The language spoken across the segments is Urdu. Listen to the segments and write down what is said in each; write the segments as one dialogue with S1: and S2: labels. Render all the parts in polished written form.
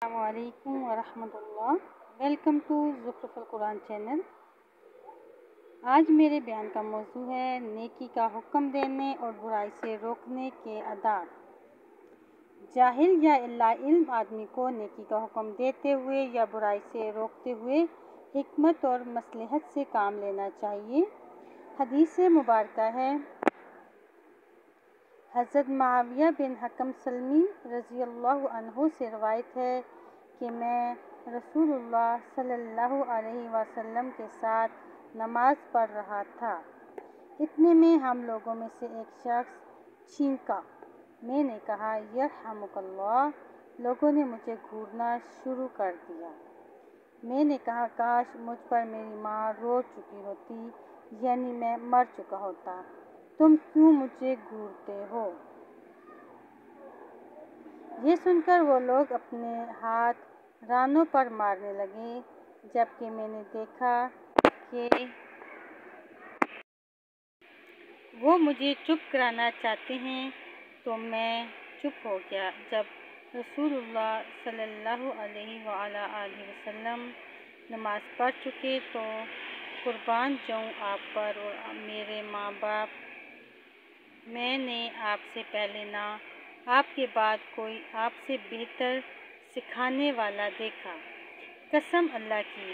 S1: السلام علیکم ورحمۃ اللہ۔ ویلکم ٹو زخرف القرآن چینل۔ آج میرے بیان کا موضوع ہے نیکی کا حکم دینے اور برائی سے روکنے کے آداب۔ جاہل یا لا علم آدمی کو نیکی کا حکم دیتے ہوئے یا برائی سے روکتے ہوئے حکمت اور مصلحت سے کام لینا چاہیے۔ حدیث مبارکہ ہے، حضرت معاویہ بن حکم سلمی رضی اللہ عنہ سے روایت ہے کہ میں رسول اللہ صلی اللہ علیہ وسلم کے ساتھ نماز پڑھ رہا تھا۔ اتنے میں ہم لوگوں میں سے ایک شخص چینکا۔ میں نے کہا یرحمک اللہ۔ لوگوں نے مجھے گھورنا شروع کر دیا۔ میں نے کہا کاش مجھ پر میری ماں رو چکی ہوتی، یعنی میں مر چکا ہوتا۔ تم کیوں مجھے گھورتے ہو؟ یہ سن کر وہ لوگ اپنے ہاتھ رانوں پر مارنے لگے۔ جبکہ میں نے دیکھا کہ وہ مجھے چپ کرانا چاہتے ہیں تو میں چپ ہو گیا۔ جب رسول اللہ صلی اللہ علیہ وآلہ وسلم نماز پڑھ چکے تو قربان جاؤں آپ پر اور میرے ماں باپ، میں نے آپ سے پہلے نہ آپ کے بعد کوئی آپ سے بہتر سکھانے والا دیکھا۔ قسم اللہ کی،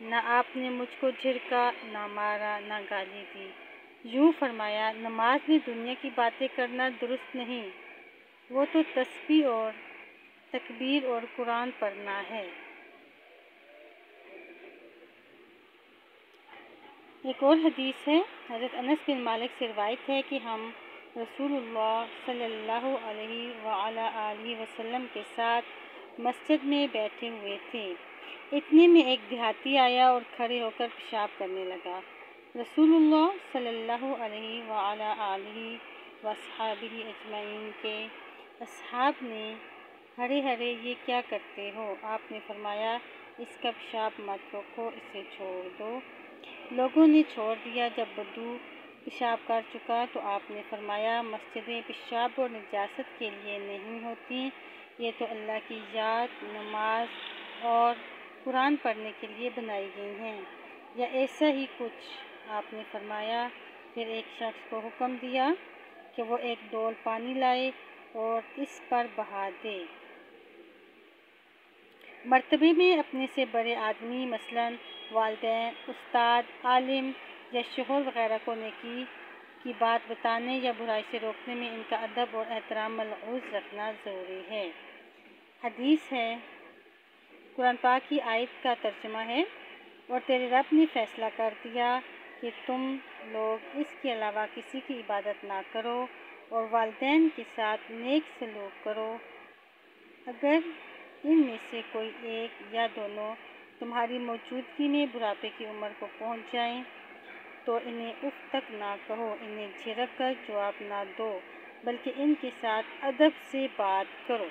S1: نہ آپ نے مجھ کو جھڑکا، نہ مارا، نہ گالی دی۔ یوں فرمایا نماز میں دنیا کی باتیں کرنا درست نہیں، وہ تو تسبیح اور تکبیر اور قرآن پڑھنا ہے۔ ایک اور حدیث ہے، حضرت انس بن مالک سے روایت ہے کہ ہم رسول اللہ صلی اللہ علیہ وآلہ وسلم کے ساتھ مسجد میں بیٹھے ہوئے تھے۔ اتنے میں ایک دیہاتی آیا اور کھڑے ہو کر پیشاب کرنے لگا۔ رسول اللہ صلی اللہ علیہ وآلہ وصحبہ اجمعین کے اصحاب نے ہرے ہرے یہ کیا کرتے ہو؟ آپ نے فرمایا اس کا پیشاب مت روکو، اسے چھوڑ دو۔ لوگوں نے چھوڑ دیا۔ جب بدو پیشاب کر چکا تو آپ نے فرمایا مسجدیں پیشاب اور نجاست کے لیے نہیں ہوتی، یہ تو اللہ کی یاد، نماز اور قرآن پڑھنے کے لیے بنائی گئی ہیں، یا ایسا ہی کچھ۔ آپ نے فرمایا پھر ایک شخص کو حکم دیا کہ وہ ایک ڈول پانی لائے اور اس پر بہا دے۔ مرتبے میں اپنے سے بڑے آدمی مثلاً والدین، استاد، عالم یا شوہر وغیرہ کو نیکی کی بات بتانے یا برائی سے روکنے میں ان کا ادب اور احترام ملحوظ رکھنا ضروری ہے۔ حدیث ہے، قرآن پاک کی آیت کا ترجمہ ہے، اور تیرے رب نے فیصلہ کر دیا کہ تم لوگ اس کے علاوہ کسی کی عبادت نہ کرو اور والدین کے ساتھ نیک سلوک کرو۔ اگر ان میں سے کوئی ایک یا دونوں تمہاری موجودگی میں بڑھاپے کی عمر کو پہنچ جائیں تو انہیں اف تک نہ کہو، انہیں جھڑک کر جواب نہ دو، بلکہ ان کے ساتھ ادب سے بات کرو۔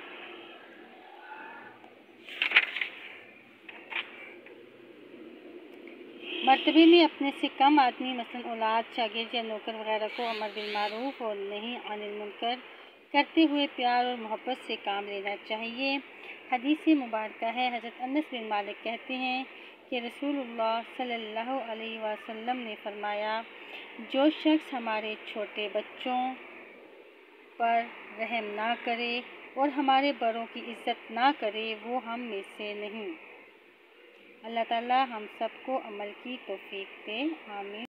S1: مرتبے میں اپنے سے کم آدمی مثلاً اولاد، شاگرد یا نوکر وغیرہ کو امر بالمعروف اور نہی عن المنکر کرتے ہوئے پیار اور محبت سے کام لینا چاہیے۔ حدیث مبارکہ ہے، حضرت انس بن مالک کہتے ہیں کہ رسول اللہ صلی اللہ علیہ وسلم نے فرمایا جو شخص ہمارے چھوٹے بچوں پر رحم نہ کرے اور ہمارے بڑوں کی عزت نہ کرے وہ ہم میں سے نہیں۔ اللہ تعالی ہم سب کو عمل کی توفیق دے، آمین۔